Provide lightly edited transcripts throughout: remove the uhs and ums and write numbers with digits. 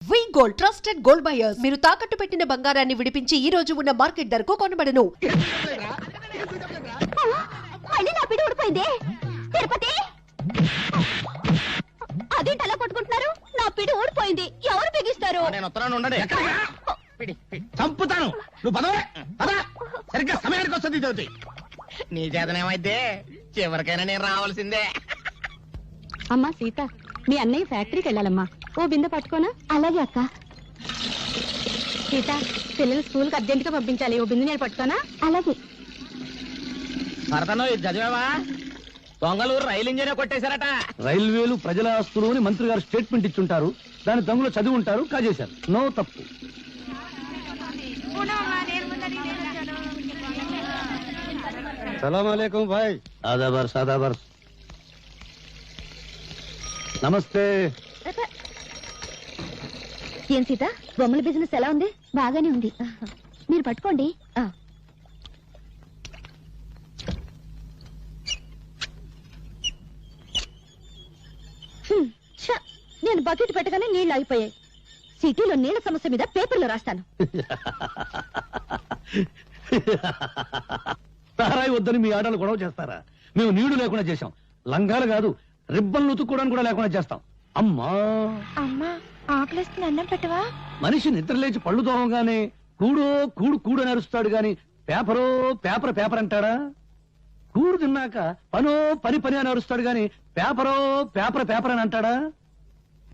వి gold trusted gold buyers మీరు తాకట్టు పెట్టిన బంగారాన్ని విడిపించి ఈ రోజు ఉన్న మార్కెట్ ధరకు కొనబడను. మళ్ళీ నా పిడి ఊడిపోయింది. తిరుపతి అదేంటి అలా కొట్టుకుంటున్నారు? నా పిడి ఊడిపోయింది, ఎవరు బిగిస్తారు? చంపుతాను. నువ్వు పదవే పద. సరిగ్గా సమయానికి వస్తుంది జ్యోతి. నీ చేతనేమైతే చివరికైనా నేను రావాల్సిందే. అమ్మా సీత, మీ అన్నయ్య ఫ్యాక్టరీకి వెళ్ళాలమ్మా, ఓ బిందె పట్టుకోనా? అలాగే అక్క. సీత, పిల్లలు స్కూల్ కి అర్జెంట్ గా పంపించాలి, ఓ బిందె నేను పట్టుకోనా? అలాగే. భరతను ఇది చదివావా? దొంగలూరు రైలు ఇంజనే కొట్టేశారట. రైల్వేలు ప్రజల ఆస్తులు అని మంత్రి గారు స్టేట్మెంట్ ఇచ్చుంటారు. దాని దొంగలు చదివి ఉంటారు, కాజేశారు. నో తప్పు. సలాం భాయ్. ఆదాబర్ సాదాబర్. నమస్తే. ఏం సీత, బొమ్మల బిజినెస్ ఎలా ఉంది? బాగానే ఉంది, మీరు పట్టుకోండి. నేను బకెట్ పెట్టగానే నీళ్లు అయిపోయాయి. సిటీలో నీళ్ల సమస్య మీద పేపర్లో రాస్తాను. తారాయి వద్దని మీ ఆటలు గొడవ చేస్తారా? మేము నీళ్లు లేకుండా చేశాం. లంగాలు కాదు, రిబ్బన్లు ఉతుక్కోవడానికి కూడా లేకుండా చేస్తాం. అమ్మా అమ్మా, ఆకలిస్తుంది, అన్నం పెట్టవా? మనిషి నిద్రలేచి పళ్ళు తోమగానే కూడో కూడు కూడు అని అరుస్తాడు గాని పేపరో పేపర్ పేపర్ అంటాడా? కూడు తిన్నాక పనో పని పని అని అరుస్తాడు గాని పేపరో పేపర్ పేపర్ అని అంటాడా?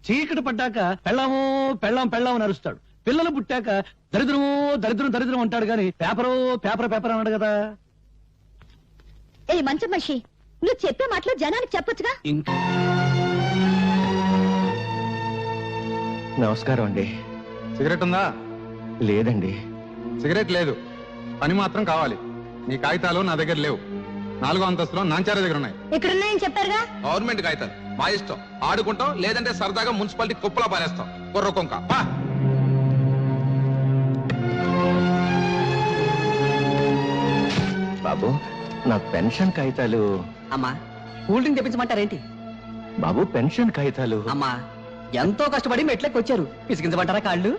చీకటి పడ్డాక పెళ్ళామో పెళ్ళాం పెళ్ళాం అని అరుస్తాడు. పిల్లలు పుట్టాక దరిద్రమో దరిద్రం దరిద్రం అంటాడు గాని పేపరో పేపర్ పేపర్ అన్నాడు కదా. ఏ మంచి మనిషి, నువ్వు చెప్పే మాటలు జనానికి చెప్పొచ్చుగా. నమస్కారం అండి. సిగరెట్ ఉందా? లేదండి. సిగరెట్ లేదు, పని మాత్రం కావాలి. నీ కాగితాలు నా దగ్గర లేవు. 4వ అంతస్తులో నాంచార దగ్గర ఉన్నాయి. ఇక్కడున్నాయని చెప్పారుగా. గవర్నమెంట్ కాగితాలు మా ఇష్టం. ఆడుకుంటాం, లేదంటే సరదాగా మున్సిపాలిటీ కుప్పలా పారేస్తాం. కుర్ర కొంక బాబు, నా పెన్షన్ కాగితాలు. అమ్మా, కూల్ డ్రింక్ తెప్పించమంటారేంటి? బాబు, పెన్షన్ కాగితాలు. అమ్మా, ఎంతో కష్టపడి మెట్లకి వచ్చారు, పిసికించమంటారా కాళ్ళు?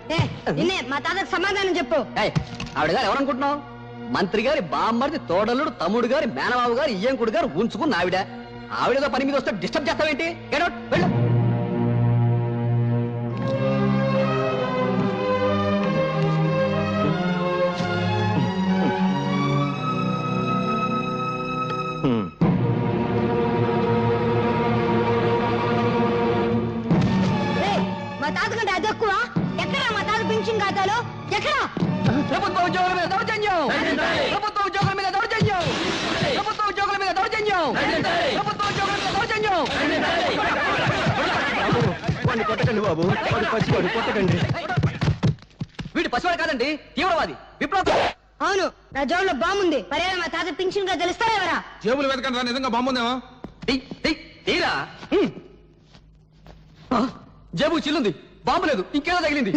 మా తాతకు సమాధానం చెప్పు. ఆవిడ గారు ఎవరనుకుంటున్నావు? మంత్రి గారి బామ్మర్ది, తోడలుడు, తమ్ముడు గారి మేనమావు గారు, ఇయ్యంకుడు గారు ఉంచుకున్న ఆవిడ. ఆవిడతో పని మీద వస్తే డిస్టర్బ్ చేస్తావేంటి? వెళ్ళు. మా తాత కంటే అది ఎక్కువ. ఎక్కడ మా తాత పెన్షన్ ఖాతాలో? ఎక్కడ? ప్రభుత్వ ఉద్యోగుల మీద దౌర్జన్యం! ప్రభుత్వ ఉద్యోగుల మీద దౌర్జన్యం! ప్రభుత్వ ఉద్యోగుల మీద దౌర్జన్యం! ప్రభుత్వ ఉద్యోగుల మీద దౌర్జన్యం! వాడిని కొట్టకండి బాబు, వాడు పసివాడు, కొట్టకండి. వీడు పసివాడు కాదండి, తీవ్రవాది, విప్లవం. అవును, నా జోబులో బాగుంది. పర్యాలు మా తాత పెన్షన్ గా తెలుస్తారా ఎవరా? జేబులు వెతకండి రా, నిజంగా బాగుందేమో. తీరా. జేబు చిల్లుంది, బాంబు లేదు, ఇంకేదో తగిలింది.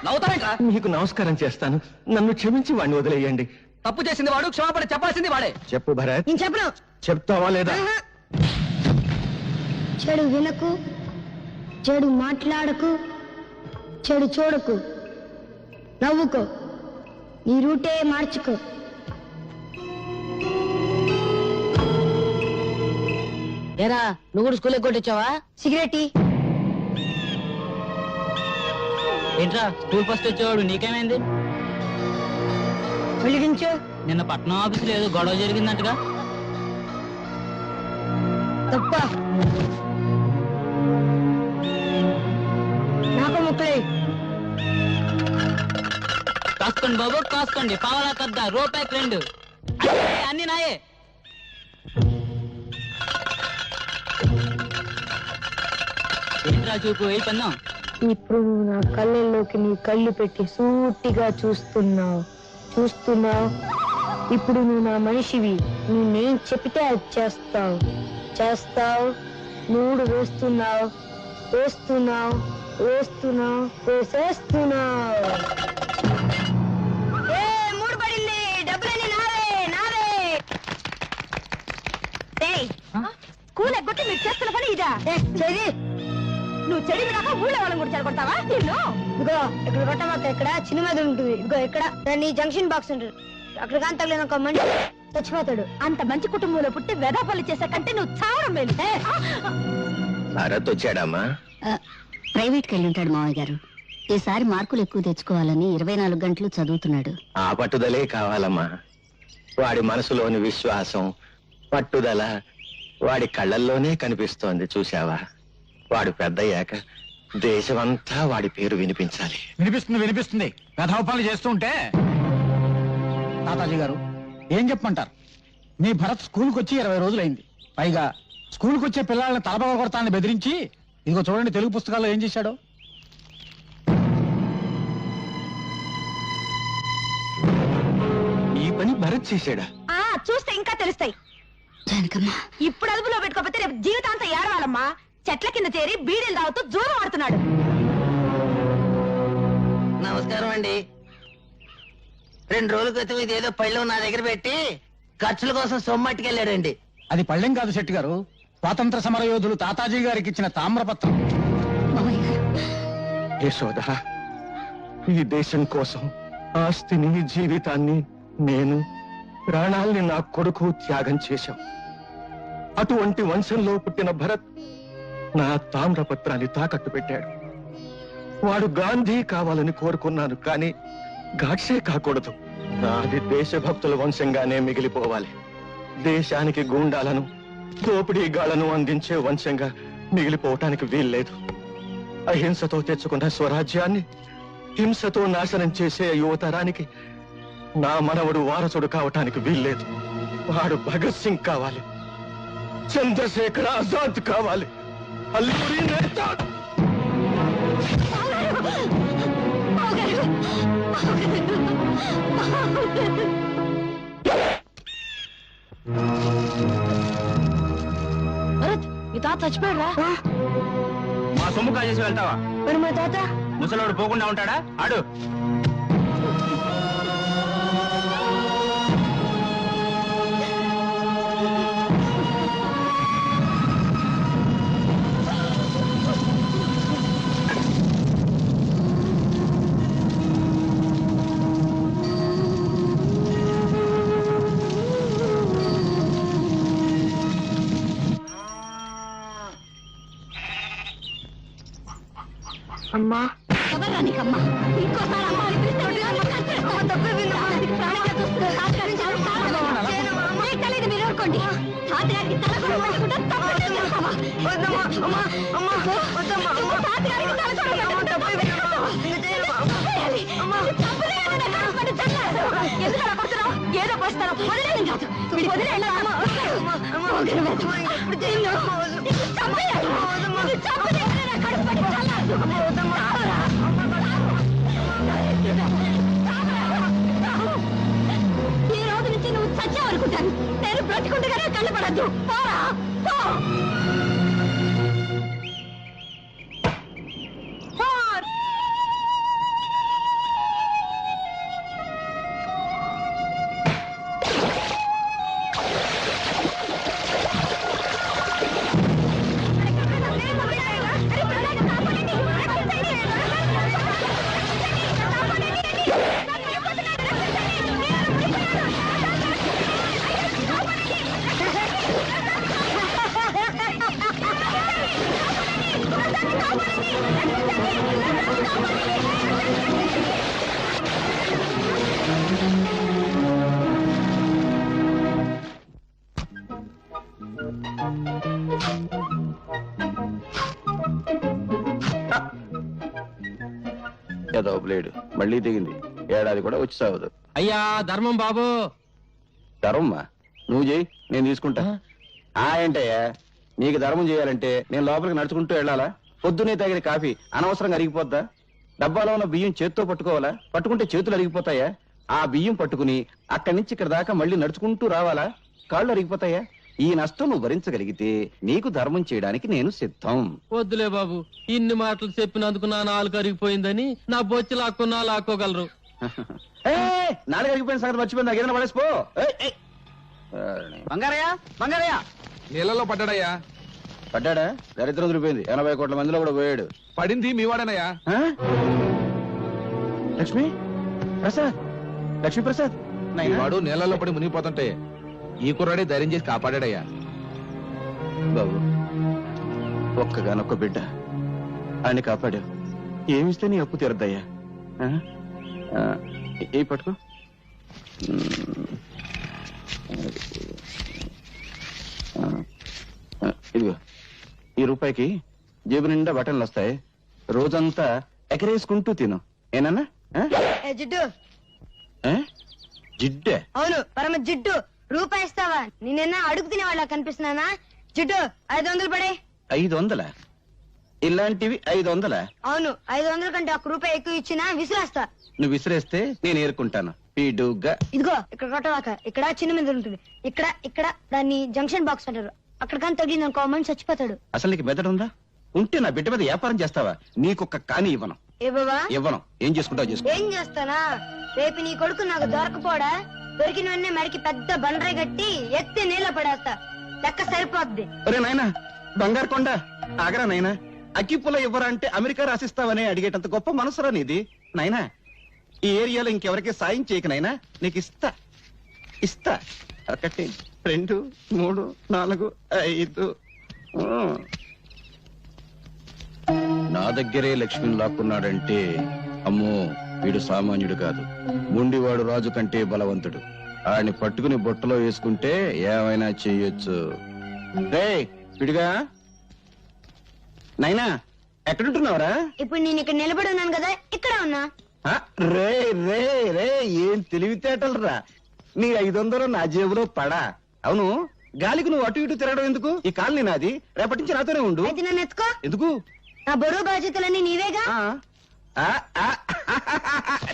నవ్వుతావేంట్రా? మీకు నమస్కారం చేస్తాను, నన్ను క్షమించి వాడిని వదిలేయండి. తప్పు చేసింది వాడు, క్షమాపణ చెప్పాల్సింది వాడే. చెప్పు భరత్. నేను చెప్పను. చెప్తావా లేదా? చెడు వినకు, చెడు మాట్లాడకు, చెడు చూడకు, నవ్వుకో, నీ రూటే మార్చుకో. ఏరా, నువ్వు కూడా స్కూల్ కొట్టొచ్చావా? సిగరెట్ ఏంట్రా స్కూల్ ఫస్ట్ వచ్చేవాడు, నీకేమైంది? వెలిగించు. నిన్న పట్నం ఆఫీసులో ఏదో గొడవ జరిగిందంటగా. తప్ప నాకు ముక్కలే. కాసుకోండి బాబు, కాసుకోండి. పావలా కద్ద, రూపాయికి 2 అన్ని నాయే. ఏంట్రా చూపు, అయిపోయిందాం. ఇప్పుడు నువ్వు నా కళ్ళల్లోకి నీ కళ్ళు పెట్టి సూటిగా చూస్తున్నావు. ఇప్పుడు నువ్వు నా మనిషివి. నువ్వు నేను చెప్తే అది చేస్తావు. 3 వేస్తున్నావు. వేసేస్తున్నావు. 3 పడింది. డబ్బులన్నీ నావే. స్కూల్ ఎగ్గొట్టి మీరు చేస్తున్న పని ఇదా? నువ్వు చెడి రాక ఊళ్ళో వాళ్ళని కూడా చెడగొడతావా నిన్ను? ఇదిగో ఇక్కడ కొట్టమాక ఇక్కడ చిన్న మీద ఉంటుంది. ఇదిగో ఇక్కడ దాన్ని జంక్షన్ బాక్స్ ఉంటుంది. అక్కడ కానీ తగ్గలేదు ఒక మనిషి చచ్చిపోతాడు. అంత మంచి కుటుంబంలో పుట్టి వెధపల్లి చేసే కంటే నువ్వు చావడం మేలు. భరత్ వచ్చాడమ్మా? ప్రైవేట్కి వెళ్ళి ఉంటాడు మావయ్య గారు. ఈసారి మార్కులు ఎక్కువ తెచ్చుకోవాలని 24 గంటలు చదువుతున్నాడు. ఆ పట్టుదలే కావాలమ్మా. వాడి మనసులోని విశ్వాసం, పట్టుదల వాడి కళ్ళల్లోనే కనిపిస్తోంది. చూశావా? వాడు పెద్దయ్యాక దేశమంతా వాడి పేరు వినిపించాలి. వినిపిస్తుంది. వెధవ పనులు చేస్తూ ఉంటే. తాతాజీ గారు ఏం చెప్పమంటారు? మీ భరత్ స్కూల్కి వచ్చి 20 రోజులైంది. పైగా స్కూల్కి వచ్చే పిల్లల్ని తలపగ కొడతానని బెదిరించి, ఇదిగో చూడండి తెలుగు పుస్తకాల్లో ఏం చేశాడో. ఈ పని భరత్ చేశాడా? చూస్తే ఇంకా తెలుస్తాయి. ఇప్పుడు అదుపులో పెట్టుకోకపోతే రేపు జీవితాంతం ఏడవాలమ్మా. చెట్ల కింద చేరి బీడీలు తాగుతూ జూదం ఆడుతున్నాడు. నమస్కారం అండి. 2 రోజుల క్రితం ఇదేదో పళ్ళెం నా దగ్గర పెట్టి ఖర్చుల కోసం సొమ్మట్టుకెళ్ళాడండి. అది పళ్ళెం కాదు శెట్టి గారు, స్వాతంత్ర సమర యోధులు తాతాజీ గారికి ఇచ్చిన తామ్రపత్రం. యశోద, ఈ దేశం కోసం ఆస్తిని, జీవితాన్ని, నేను ప్రాణాల్ని నా కొడుకు త్యాగం చేశాం. అటువంటి వంశంలో పుట్టిన భరత్ నా తామ్రపత్రాన్ని తాకట్టు పెట్టాడు. వాడు గాంధీ కావాలని కోరుకున్నాను, కానీ గాడ్సే కాకూడదు. నాది దేశభక్తుల వంశంగానే మిగిలిపోవాలి. దేశానికి గూండాలను, దోపిడీగాళ్లను అందించే వంశంగా మిగిలిపోవటానికి వీల్లేదు. అహింసతో తెచ్చుకున్న స్వరాజ్యాన్ని హింసతో నాశనం చేసే యువతరానికి నా మనవడు వారసుడు కావటానికి వీల్లేదు. వాడు భగత్ సింగ్ కావాలి, చంద్రశేఖర్ ఆజాద్ కావాలి, అల్లూరి నేతా. ఈ తాత చచ్చిపోయాడా? మా సొమ్ము కాజేసి వెళ్తావా? మరి మా తాత ముసలోడు పోకుండా ఉంటాడా? ఆడు అమ్మా ఎవరా నీకమ్మా? ఇంకోసారి అమ్మ అని పిలిస్తే మీకు తెలియదు, మీరు ఊరుకోండి. తాతగారికి తల కూడా పెట్టకుండా తప్పకుండా చేస్తావా? తాతగారికి తల కూడా పెట్టకుండా చంపేయాలి. చంపలేయాలి, నా కడుపు పడి చల్లారు. ఎందుకు అలా కొడుతున్నావు? ఏదో పోస్తాను. వదిలేని కాదు, వీడి వదిలే వెళ్ళాలమ్మా. చంపేయాలి, చంపలేయాలి, నా కడుపు పడి చల్లారు. ఈ రోజు నుంచి నువ్వు చచ్చావనుకుంటాను. నేను బ్రతికుండగానే కళ్ళు పడద్దు. పోరా పో. ఏదో బ్లేడ్ మళ్ళీ దిగింది. ఏడాది కూడా వచ్చి సాగదు. అయ్యా ధర్మం బాబు. ధర్మమ్మా నువ్వు చేయి, నేను తీసుకుంటా. ఏంటయ్యా, నీకు ధర్మం చేయాలంటే నేను లోపలికి నడుచుకుంటూ వెళ్ళాలా? పొద్దునే తాగిన కాఫీ అనవసరంగా అరిగిపోద్దా? డబ్బాలో ఉన్న బియ్యం చేత్తో పట్టుకోవాలా? పట్టుకుంటే చేతులు అరిగిపోతాయా? ఆ బియ్యం పట్టుకుని అక్కడి నుంచి ఇక్కడ దాకా మళ్ళీ నడుచుకుంటూ రావాలా? కాళ్ళు అరిగిపోతాయా? ఈ నష్టం నువ్వు భరించగలిగితే నీకు ధర్మం చేయడానికి నేను సిద్ధం. వద్దులే బాబు, ఇన్ని మాటలు చెప్పినందుకు నా నాలుగు అరిగిపోయిందని నా బొచ్చి లాక్కున్నా లాక్కోగలరు. నాలుగు అరిగిపోయిన సంగతి మర్చిపోయింది. ఏదైనా పడేసిపో. బంగారయ్య బంగారయ్య నీళ్ళలో పడ్డాడయ్యా. పడ్డాడా? దరిద్రం వదిలిపోయింది. 80 కోట్ల మందిలో కూడా పోయాడు. పడింది మీ వాడేనయ్యా. ఆ? లక్ష్మి ప్రసాద్, లక్ష్మీ ప్రసాద్ ఈ వాడు నీళ్ళల్లో పడి మునిగిపోతుంటే ఈ కుర్రాడే ధైర్యం చేసి కాపాడాడయ్యా. బాబు, ఒక్కగానొక్క బిడ్డ ఆయన కాపాడావు. ఏమిస్తే నీ అప్పు తీరద్దయ్యా. ఏ పట్టుకో. ఇదిగో, ఈ రూపాయికి జేబు నిండా బట్టలు వస్తాయి. రోజంతా ఎగరేసుకుంటూ తిను. ఏనన్నా? జిడ్డు. జిడ్డే? అవును, పరమ జిడ్డు. రూపాయి ఇస్తావా? నేనైనా అడుగు తినే వాళ్ళ కనిపిస్తున్నానా? జిడ్డు 500 పడే. 500? ఇలాంటివి 500? అవును, 500 కంటే 1 రూపాయి ఎక్కువ ఇచ్చినా విసిరేస్తా. నువ్వు విసిరేస్తే నేను ఏరుకుంటాను. పీడుగా. ఇదిగో ఇక్కడ కొట్టవాక. ఇక్కడ చిన్న మీద ఉంటుంది. ఇక్కడ ఇక్కడ దాన్ని జంక్షన్ బాక్స్ అంటారు. అక్కడ కానీ తగిలింది అనుకో మనిషి చచ్చిపోతాడు. అసలు నీకు మెదడు ఉందా? ఉంటే నా బిడ్డ మీద వ్యాపారం చేస్తావా? నీకొక్క కాని ఇవ్వను. ఏ బాబా? ఇవ్వను. ఏం చేసుకుంటావు చేసుకో. ఏం చేస్తానా? రేపు నీ కొడుకు నాకు దొరకపోడా? దొరికిన వెంటనే మడికి పెద్ద బండరాయి కట్టి ఎత్తి నీళ్ళ పడేస్తా. లెక్క సరిపోద్ది. ఒరే నాయనా, బంగారు కొండ ఆగరా నాయనా. అగ్గిపుల్ల ఇవ్వరా అంటే అమెరికా రాసిస్తావని అడిగేటంత గొప్ప మనసురా నీది నాయనా. ఈ ఏరియాలో ఇంకెవరికి సాయం చేయక నాయనా. నీకు ఇస్తా ఇస్తా. 1 2 3 4 5. నా దగ్గరే లక్ష్మిని లాక్కున్నాడంటే అమ్మో, వీడు సామాన్యుడు కాదు. ముండివాడు రాజు కంటే బలవంతుడు. ఆడిని పట్టుకుని బుట్టలో వేసుకుంటే ఏమైనా చెయ్యొచ్చు. రే పిడిగా, నైనా ఎక్కడుంటున్నావురా? ఇప్పుడు నేను ఇక్కడ నిలబడి ఉన్నాను కదా, ఇక్కడ ఉన్నా. రే రే రే, ఏం తెలివితేటలు రా. నీ 500 నా జేబులో పడా. అవును, గాలికి నువ్వు అటు ఇటు తిరగడం ఎందుకు? ఈ కాలనీ నాది. రేపటి నుంచి నాతోనే ఉండు. అయితే నన్ను ఎత్తుకో. ఎందుకు? నా బరువు బాధ్యతలన్నీ నీవేగా.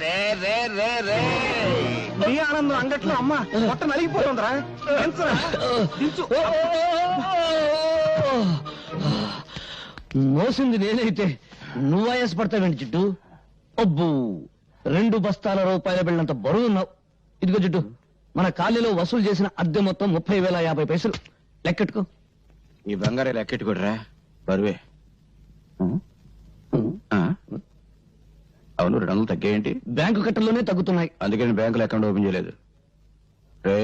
రే రే రే రే, నీ ఆనందం అంగట్లో అమ్మ మొట్ట నలిగిపోతుందిరా. మోసింది నేనైతే నువ్వు ఆయాసపడతావేంటి జిడ్డు? అబ్బు, 2 బస్తాల రూపాయల బిళ్ళంత బరువున్నావు. ఇదిగో జిడ్డు, మన కాలనీలో వసూలు చేసిన అద్దె మొత్తం 30,050 లెక్కెట్టుకో. ఈ బంగారే లెక్కెట్టుకోడరా, బరువే. అవును, 200 తగ్గాయేంటి? బ్యాంకు కట్టల్లోనే తగ్గుతున్నాయి. అందుకని బ్యాంకులో అకౌంట్ ఓపెన్ చేయలేదు. రే,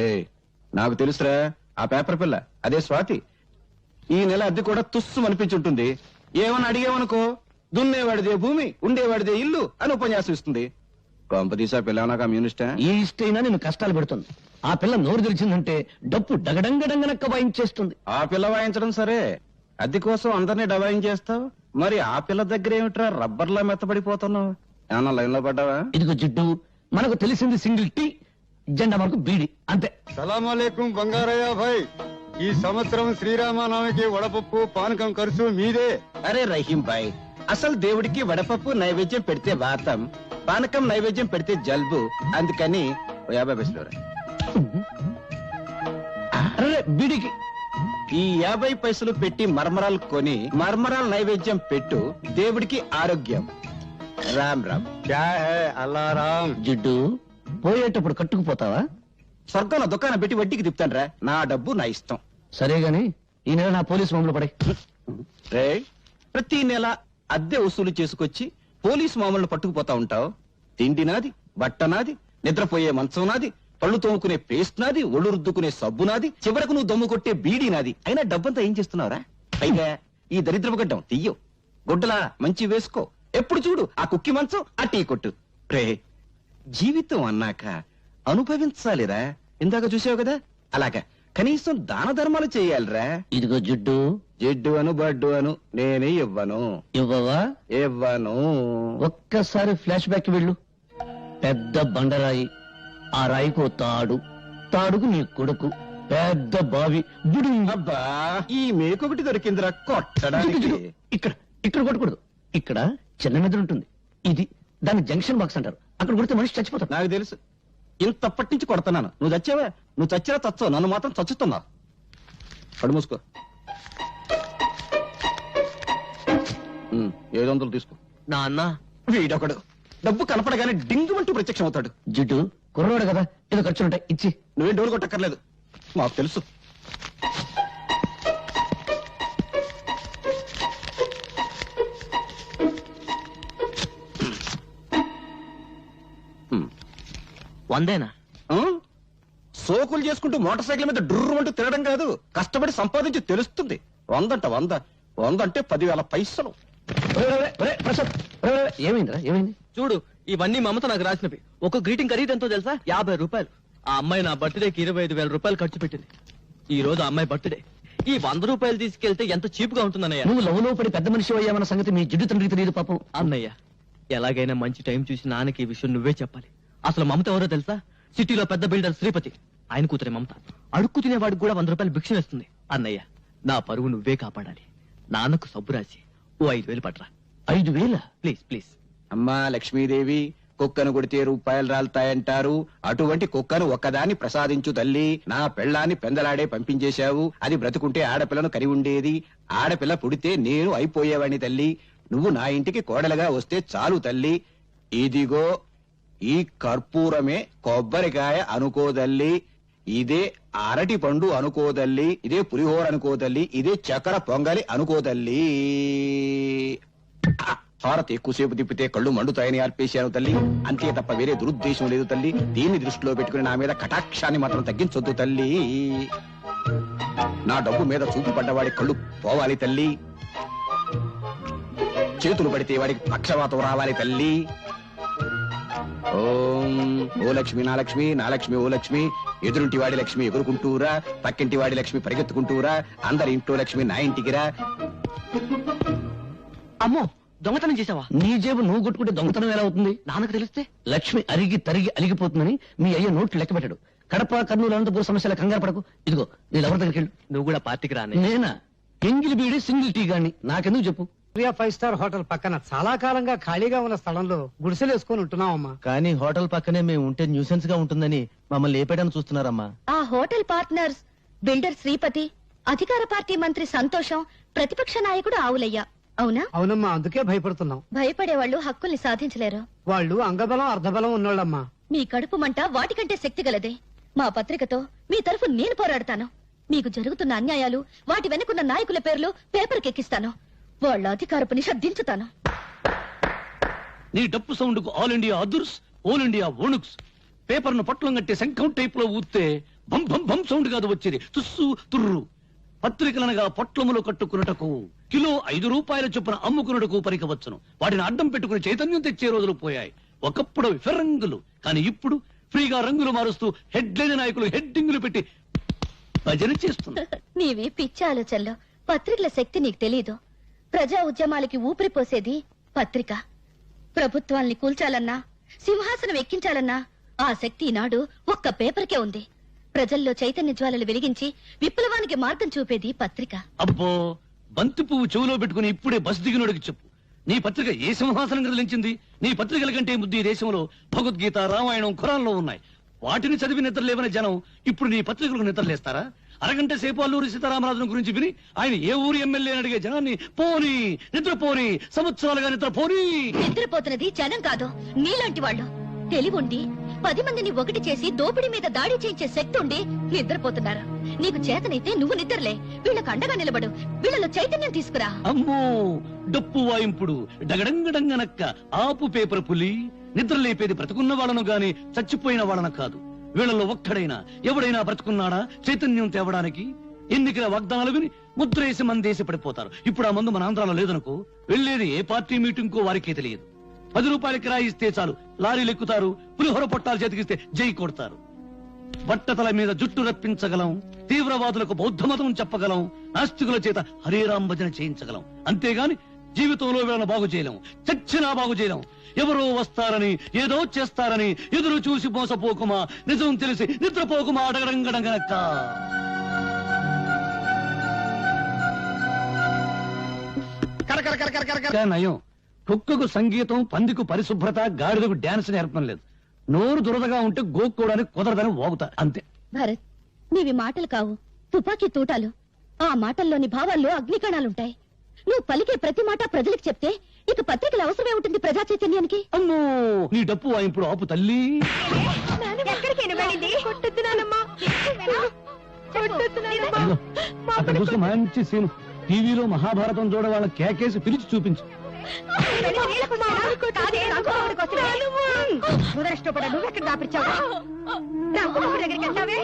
నాకు తెలుసురా, ఆ పేపర్ పిల్ల అదే స్వాతి. ఈ నెల అద్దె కూడా తుస్సు అనిపించుంటుంది. ఏమని అడిగేవనుకో, దున్నేవాడిదే భూమి, ఉండేవాడిదే ఇల్లు అని ఉపన్యాసం ఇస్తుంది. కొంపదీసా పిల్ల నా కమ్యూనిస్టా? ఏ ఇష్టైనా నేను కష్టాలు పెడుతుంది. ఆ పిల్ల నోరు తెరిచిందంటే డప్పు డగడంగడంగనక్క వాయించేస్తుంది. ఆ పిల్ల వాయించడం సరే, అద్దె కోసం అందరినీ డబాయించేస్తావు. మరి ఆ పిల్ల దగ్గర ఏమిట్రా రబ్బర్లా మెత్తబడిపోతున్నావు? ఏమన్నా లైన్ లో పడ్డావా? ఇదిగో జిడ్డు, మనకు తెలిసింది సింగిల్ టీ, జెండా మనకు బీడి, అంతే. సలాంలేకం బంగారయ్య భాయ్, ఈ సంవత్సరం శ్రీరామనవమికి వడపప్పు పానకం ఖర్చు మీదే. అరే రహీం భాయ్, అసలు దేవుడికి వడపప్పు నైవేద్యం పెడితే వాతం, పానకం నైవేద్యం పెడితే జల్బు. అందుకని 50 పైసలు. అరే బీడికి ఈ 50 పైసలు పెట్టి మర్మరాలు కొని మర్మరాలు నైవేద్యం పెట్టు, దేవుడికి ఆరోగ్యం. రామ్ రామ్. క్యా హై అల్లారాం. జిడ్డు, పోయేటప్పుడు కట్టుకుపోతావా? స్వర్గంలో దుకాణం పెట్టి వడ్డీకి తిప్పుతాను. నా డబ్బు నా ఇష్టం. సరే గాని ఈ నెల నా పోలీసు మామూలు పడే. రే, ప్రతి నెల అద్దె వసూలు చేసుకొచ్చి పోలీసు మామూలు పట్టుకుపోతా ఉంటావు. తిండి నాది, బట్ట నాది, నిద్రపోయే మంచం నాది, పళ్ళు తోముకునే పేస్ట్ నాది, ఒళ్ళు రుద్దుకునే సబ్బు నాది, చివరకు నువ్వు దమ్ము కొట్టే బీడీ నాది. అయినా డబ్బంతా ఏం చేస్తున్నావురా? పైగా ఈ దరిద్రపు గడ్డం తీయో, గుడ్డలా మంచి వేసుకో. ఎప్పుడు చూడు ఆ కుక్కి మంచం, ఆ టీ కొట్టు. రే, జీవితం అన్నాక అనుభవించాలిరా. ఇందాక చూసావు కదా, అలాగా కనీసం దాన ధర్మాలు చేయాలిరా. ఇదిగో జిడ్డు, జిడ్డు అను బడ్డు అను నేనే ఇవ్వను. ఇవ్వవా? ఇవ్వను. ఒక్కసారి ఫ్లాష్ బ్యాక్ వెళ్ళు. పెద్ద బండరాయి, ఆ రాయికో తాడు, తాడుకు నీ కొడుకు, పెద్ద బావి, అబ్బా, ఈ మేకొకటి దొరికిందిరా కొట్టడానికి. ఇక్కడ ఇక్కడ కొట్టకూడదు. ఇక్కడ చిన్న మెదడు ఉంటుంది. ఇది దాన్ని జంక్షన్ బాక్స్ అంటారు. అక్కడ కొడితే మనిషి చచ్చిపోతాడు. నాకు తెలుసు, ఇంతప్పటి నుంచి కొడుతున్నాను. నువ్వు చచ్చావా? నువ్వు చచ్చినా చచ్చావు, నన్ను మాత్రం చచ్చుతున్నావు. కడు మూసుకో. 700 తీసుకో. నాన్న, వీడొకడు డబ్బు కనపడగానే డింగుమంటూ ప్రత్యక్షం అవుతాడు. జిడ్డు, కుర్రవాడు కదా, ఏదో ఖర్చులు ఉంటాయి, ఇచ్చి. నువ్వేం డోలు కొట్టక్కర్లేదు, మాకు తెలుసు. 100 సోకులు చేసుకుంటూ మోటార్ సైకిల్ మీద డుర్రు అంటూ తిరగడం కాదు, కష్టపడి సంపాదించి తెలుస్తుంది. 100 అంటే 10,000 పైసలు. ఏమైందిరా ఏమైంది? చూడు, ఇవన్నీ మమత నాకు రాసినవి. ఒక గ్రీటింగ్ ఖరీదు ఎంతో తెలుసా? 50 రూపాయలు. ఆ అమ్మాయి నా బర్త్డేకి 25,000 రూపాయలు ఖర్చు పెట్టింది. ఈ రోజు ఆ అమ్మాయి బర్త్డే. ఈ 100 రూపాయలు తీసుకెళ్తే ఎంత చీప్ గా ఉంటుందన్నయ్య. నువ్వు లవ్ లో పడి పెద్ద మనిషి అయ్యామన్న సంగతి మీ జిడ్డు తండ్రికి తెలియదు పాపం. అన్నయ్య, ఎలాగైనా మంచి టైం చూసి నాన్నకి ఈ విషయం నువ్వే చెప్పాలి. అసలు మమత ఎవరో తెలుసా? సిటీలో పెద్ద బిల్డర్ శ్రీపతి, ఆయన కూతురే మమత. అడుక్కు తినేవాడికి కూడా 100 రూపాయలు భిక్ష వేస్తుంది. అన్నయ్య, నా పరువు నువ్వే కాపాడాలి. నాన్నకు సబ్బు రాసి ఓ 5,000 పట్రా. 5,000? Please please. అమ్మా లక్ష్మీదేవి, కుక్కను కొడితే రూపాయలు రాలుతాయంటారు. అటువంటి కుక్కను ఒక్కదాన్ని ప్రసాదించు తల్లి. నా పెళ్ళాన్ని పెందలాడే పంపించేశావు. అది బ్రతుకుంటే ఆడపిల్లను కరి ఉండేది. ఆడపిల్ల పుడితే నేను అయిపోయేవాడిని తల్లి. నువ్వు నా ఇంటికి కోడలుగా వస్తే చాలు తల్లి. ఇదిగో ఈ కర్పూరమే కొబ్బరికాయ అనుకోదల్లి, ఇదే అరటి పండు అనుకోదల్లి, ఇదే పులిహోర అనుకోదల్లి, ఇదే చక్కెర పొంగలి అనుకోదల్లి. హారతి ఎక్కువసేపు తిప్పితే కళ్ళు మండుతాయని అర్పేశాను తల్లి. అంతే తప్ప వేరే దురుద్దేశం లేదు తల్లి. దీన్ని దృష్టిలో పెట్టుకుని నా మీద కటాక్షాన్ని మాత్రం తగ్గించొద్దు తల్లి. నా డబ్బు మీద చూపు పడ్డవాడి కళ్ళు పోవాలి తల్లి. చేతులు పడితే వాడికి పక్షవాతం రావాలి తల్లి. ఓం ఓ లక్ష్మి నా లక్ష్మి, నా లక్ష్మి ఓ లక్ష్మి. ఎదురుంటి వాడి లక్ష్మి ఎగురుకుంటూరా, పక్కింటి వాడి లక్ష్మి పరిగెత్తుకుంటూరా, అందరి ఇంట్లో లక్ష్మి నా ఇంటికిరా. అమ్మో, దొంగతనం చేసావా? నీ జేబు నువ్వు కొట్టుకుంటే దొంగతనం ఎలా అవుతుంది? నాన్నకు తెలిస్తే? లక్ష్మి అరిగి తరిగి అలిగిపోతుందని మీ అయ్య నోట్లు లెక్క పెట్టాడు. కడప కర్నూలు అనంతపురం సమస్యల కంగారు పడకు. ఇదిగో నీ ఎవరి దగ్గరికి వెళ్ళు. నువ్వు కూడా పార్టీకి రాని. నేనా? ఎంగిలి బీడి సింగిల్ టీ గాని. నాకెందుకు చెప్పు. 5 స్టార్ హోటల్ పక్కన చాలా కాలంగా ఖాళీగా ఉన్న స్థలంలో గుడిసెలు వేసుకొని ఉంటున్నామమ్మా. కానీ హోటల్ పక్కనే మేము ఉంటే న్యూసెన్స్ గా ఉంటుందని మమ్మల్ని లేపేయడానికి చూస్తున్నారమ్మా. ఆ హోటల్ పార్ట్నర్స్ బిల్డర్ శ్రీపతి, అధికార పార్టీ మంత్రి సంతోషం, ప్రతిపక్ష నాయకుడు ఆవులయ్య. అవునా? అవునమ్మా, అందుకే భయపడుతున్నాం. భయపడే వాళ్ళు హక్కుల్ని సాధించలేరు. వాళ్ళు అంగబలం అర్ధబలం ఉన్నోళ్ళమ్మా. మీ కడుపు మంట వాటికంటే శక్తి గలదే. మా పత్రికతో మీ తరఫు నేను పోరాడతాను. మీకు జరుగుతున్న అన్యాయాలు, వాటి వెనుకున్న నాయకుల పేర్లు పేపర్కి ఎక్కిస్తాను. వాళ్ళ అధికారపు నిష దించుతాను. నీ డప్పు సౌండ్ కు ఆల్ ఇండియా అదుర్స్, ఆల్ ఇండియా ఓనుక్స్. పేపర్ ను పట్లం కట్టి శంఖం టైప్ లో ఊస్తే బం బం బం సౌండ్ కాదు వచ్చేది, తుస్సు తుర్రు. పత్రికలనగా పొట్లములు కట్టుకున్నటకు కిలో 5 రూపాయల చొప్పున అమ్ముకున్నటకు పరికవచ్చును. వాటిని అడ్డం పెట్టుకుని చైతన్యం తెచ్చే రోజులు పోయాయి. ఒకప్పుడు ఫిరంగులు, కానీ ఇప్పుడు ఫ్రీగా రంగులు మారుస్తూ హెడ్ లేని నాయకులు హెడ్డింగులు పెట్టి భజన చేస్తున్నారు. నీవి పిచ్చి ఆలోచనలు. పత్రికల శక్తి నీకు తెలీదు. ప్రజా ఉద్యమాలకి ఊపిరి పోసేది పత్రిక. ప్రభుత్వాల్ని కూల్చాలన్నా, సింహాసనం ఎక్కించాలన్నా ఆ శక్తి ఈనాడు ఒక్క పేపర్కే ఉంది. ప్రజల్లో చైతన్య జ్వాలలు వెలిగించి విప్లవానికి మార్గం చూపేది పత్రిక. అబ్బో, బంతి పువ్వు చెవులో పెట్టుకుని ఇప్పుడే బస్ దిగినోడికి చెప్పు, నీ పత్రిక ఏ సింహాసనం కదిలించింది? నీ పత్రికల కంటే ముద్దు ఈ దేశంలో భగవద్గీత, రామాయణం, ఖురాన్లో ఉన్నాయి. వాటిని చదివి నిద్రలేవని జనం ఇప్పుడు నీ పత్రికలకు నిద్రలేస్తారా? అరగంట సేపు అల్లూరి సీతారామరాజును గురించి విని ఆయన ఏ ఊరి ఎమ్మెల్యే అడిగే జనాన్ని పోనీ నిద్రపోని, సంవత్సరాలుగా నిద్రపోని. నిద్రపోతున్నది జనం కాదు, నీలాంటి వాళ్ళు. తెలివుండి 10 మందిని ఒకటి చేసి దోపిడీ మీద దాడి చేయించే శక్తి ఉండి నిద్రపోతున్నారు. నీకు చేతనైతే నువ్వు నిద్రలే, వీళ్ళకు అండగా నిలబడు, వీళ్ళలో చైతన్యం తీసుకురా. అమ్మో, డప్పు వాయింపుడు డగడంగడంగనక్క ఆపు పేపర్ పులి. నిద్ర లేపేది బ్రతుకున్న వాళ్ళను గాని చచ్చిపోయిన వాళ్ళను కాదు. వీళ్ళలో ఒక్కడైనా ఎవడైనా బ్రతుకున్నాడా చైతన్యం తేవడానికి? ఎన్నికల వాగ్దానాలు విని ముద్రేసి మందేసి పడిపోతారు. ఇప్పుడు ఆ మందు మన ఆంధ్రాలో లేదనుకో, వెళ్లేది ఏ పార్టీ మీటింగ్ కో వారికే తెలియదు. 10 రూపాయల కిరాయి ఇస్తే చాలు లారీలు ఎక్కుతారు, పులిహోర పొట్టాలు చేతికిస్తే జై కొడతారు. బట్టతల మీద జుట్టు రప్పించగలం, తీవ్రవాదులకు బౌద్ధ మతం చెప్పగలం, నాస్తికుల చేత హరేరాం భజన చేయించగలం. అంతేగాని జీవితంలో వీళ్ళను బాగు చేయలేం, చచ్చినా బాగు చేయలేం. ఎవరో వస్తారని, ఏదో చేస్తారని ఎదురు చూసి మోసపోకుమా, నిజం తెలిసి నిద్రపోకుమా అడగడంగడంగనక్క. నయం, కుక్కకు సంగీతం, పందికు పరిశుభ్రత, గాడిదకు డాన్స్ నేర్పడం లేదు. నోరు దురదగా ఉంటే గోక్కోవడానికి కుదరదని వాగుతా అంతే. భరత్, నీవి మాటలు కావు, తుపాకీ తూటాలు. ఆ మాటల్లోని భావాల్లో అగ్నికణాలుంటాయి. నువ్వు పలికే ప్రతి మాట ప్రజలకు చెప్తే ఇక పత్రికల అవసరమే ఉంటుంది ప్రజా చైతన్యానికి. అమ్మో, నీ డప్పు వాయింపుడు ఆపు తల్లి. అక్కడ చూస్తే మంచి సీన్. టీవీలో మహాభారతం చూడ వాళ్ళ కేకేసి పిలిచి చూపించు. ముదరష్టపడ నువ్వెక్కడ దాపిచ్చావు? రంగుబాబు దగ్గరికి వెళ్తావే?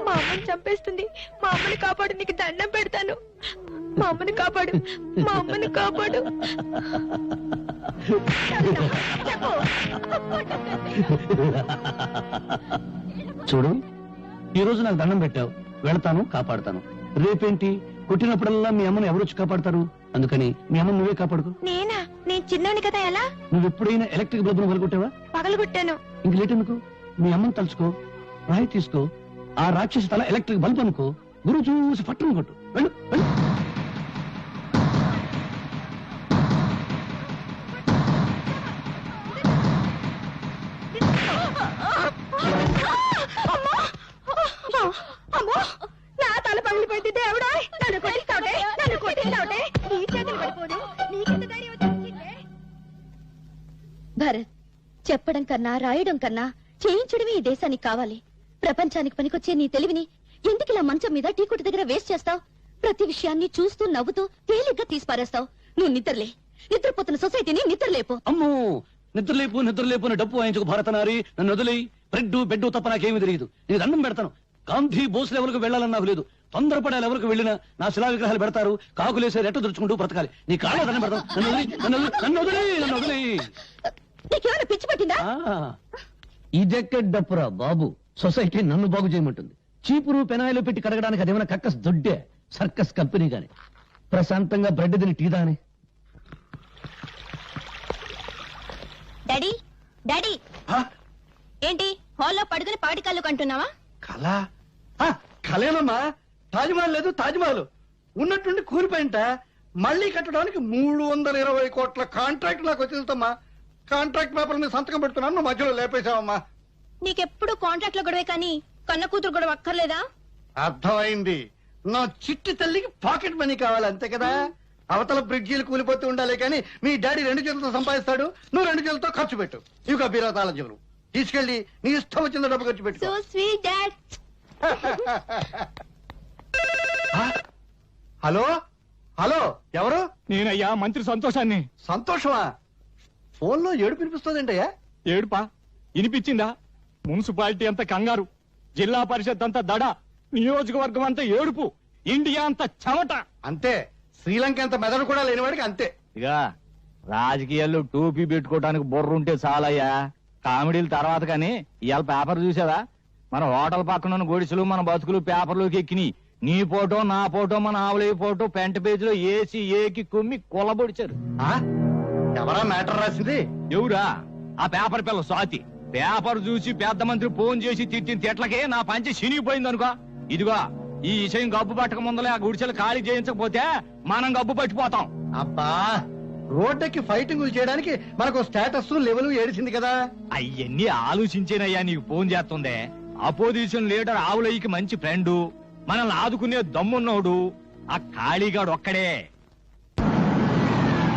మా అమ్మని చంపేస్తుంది. మా అమ్మని కాపాడు, నీకు దండం పెడతాను. మా అమ్మని కాపాడు, మా అమ్మని కాపాడు. చూడు, ఈ రోజు నాకు దండం పెట్టావు, వెళ్తాను, కాపాడుతాను. రేపేంటి, కొట్టినప్పుడల్లా మీ అమ్మని ఎవరొచ్చి కాపాడతారు? అందుకని మీ అమ్మని నువ్వే కాపాడుకో. నేనా? నేను చిన్నోని కదా, ఎలా? నువ్వు ఎప్పుడైనా ఎలక్ట్రిక్ బల్బును పగలగొట్టావా? పగలగొట్టాను. ఇంక లేట్ ఎందుకు, మీ అమ్మని తలుచుకో, రాయి తీసుకో, ఆ రాక్షసి తల ఎలక్ట్రిక్ బల్బ్ అనుకో, గురువు చూసి పట్టును కొట్టు. వెళ్ళు వెళ్ళు. అమ్మో, నా తల పగిలిపోయింది. దేవుడా, నన్ను కొట్టిస్తావుటే, నన్ను కొట్టిస్తావుటే. నీ చేతులు పడిపోను, నీకెంత ధైర్యం వచ్చిందే? భరత్, చెప్పడం కన్నా రాయడం కన్నా చేయించడమే ఈ దేశానికి కావాలి. ప్రపంచానికి పనికొచ్చే నీ తెలివిని ఎందుకు ఇలా మంచం మీద టీ కొట్టు దగ్గర వేస్ట్ చేస్తావు? ప్రతి విషయాన్ని చూస్తూ నవ్వుతూ తేలిగ్గా తీసిపారేస్తావు. నువ్వు నిద్రలే, నిద్రపోతున్న సొసైటీని నిద్రలేపు. అమ్మో, నిద్రలేపు నిద్రలేపు అని డప్పు వాయించుకు భారతనారి, నన్ను వదిలేయి. బ్రెడ్ బెడ్ తప్ప నాకేమీ తెలియదు. నేను దండం పెడతాను. గాంధీ బోస్ లెవెల్కి వెళ్ళాలని నాకు లేదు. తొందరపడే లెవెల్కి వెళ్ళినా నా శిలా విగ్రహాలు పెడతారు, కాకులేసే రెట్ట దుడుచుకుంటూ బ్రతకాలి. నీ కాళ్ళ దండం పెడతాను. నన్ను వదిలేయి. నీకేమైనా పిచ్చి పట్టిందా? ఇదెక్కడ డప్పురా బాబు, సొసైటీ నన్ను బాగు చేయమంటుంది. చీపురు పెనాయిలు పెట్టి కడగడానికి అదేమైనా కక్కస్ దొడ్డే సర్కస్ కంపెనీ గాని. ప్రశాంతంగా బ్రెడ్ తిని టీ దాని. డాడీ, డాడీ, ఏంటి హాల్లో పడుకుని పాటి కళ్ళు కంటున్నావా? కళ కళేనమ్మా. తాజ్మహల్ లేదు, తాజ్మహల్ ఉన్నట్టుండి కూలిపోయింట. మళ్ళీ కట్టడానికి 320 కోట్ల కాంట్రాక్ట్ నాకు వచ్చిందమ్మా. కాంట్రాక్ట్ పేపర్ మీద సంతకం పెడుతున్నాను, నువ్వు మధ్యలో లేపేశావమ్మా. నీకెప్పుడు కాంట్రాక్ట్ లో గొడవే కానీ కన్న కూతురు గొడవ అక్కర్లేదా? అర్థమైంది. నా చిట్టి తల్లికి పాకెట్ మనీ కావాలి, అంతే కదా. అవతల బ్రిడ్జీలు కూలిపోతూ ఉండాలి కానీ మీ డాడీ 2 చేతులతో సంపాదిస్తాడు, నువ్వు 2 చేతులతో ఖర్చు పెట్టు. ఇక బీరాతాల జీవులు తీసుకెళ్లి నీ ఇష్టం వచ్చిన డబ్బు ఖర్చు పెట్టు. So sweet dad. Hello hello, ఎవరు? నేనయ్యా, మంత్రి సంతోషాన్ని. సంతోషమా? ఫోన్ లో ఏడుపు వినిపిస్తుందంటయ్యా. ఏడుపా? వినిపించిందా? మున్సిపాలిటీ అంతా కంగారు, జిల్లా పరిషత్ అంతా దడ, నియోజకవర్గం అంతా ఏడుపు, ఇండియా అంతా చెమట. అంతే, శ్రీలంక అంత మెదడు కూడా లేనివాడికి అంతే. ఇక రాజకీయాల్లో టోపీ పెట్టుకోవడానికి బుర్రుంటే చాలయ్యా, కామెడీల తర్వాత. కానీ ఇవాళ పేపర్ చూసావా? మన హోటల్ పక్కన గొడిసెలు మన బతుకులు పేపర్లోకి ఎక్కినాయి. నీ ఫోటో, నా ఫోటో, మన ఆవులే ఫోటో పెంట పేజీలో ఏసి ఏకి కుమ్మి కొల్లబొడిచారు. ఎవరా మ్యాటర్ రాసింది? ఎవరా? ఆ పేపర్ పిల్ల స్వాతి. పేపర్ చూసి పెద్ద మంత్రి ఫోన్ చేసి తిట్టిన తిట్లకే నా పంచి చినిగిపోయింది అనుకో. ఇదిగో, ఈ విషయం గబ్బు పట్టక ముందలే ఆ గుడిసెలు ఖాళీ చేయించకపోతే మనం గబ్బు పట్టిపోతాం. అబ్బా, రోడ్డుకి ఫైటింగ్ చేయడానికి మనకు స్టేటస్ లెవెల్ ఏడిచింది కదా. అయ్యన్ని ఆలోచించేనయ్యా నీకు ఫోన్ చేస్తుందే. అపోజిషన్ లీడర్ ఆవులయ్యకి మంచి ఫ్రెండు, మనల్ని ఆదుకునే దమ్మున్నోడు ఆ ఖాళీగాడు ఒక్కడే.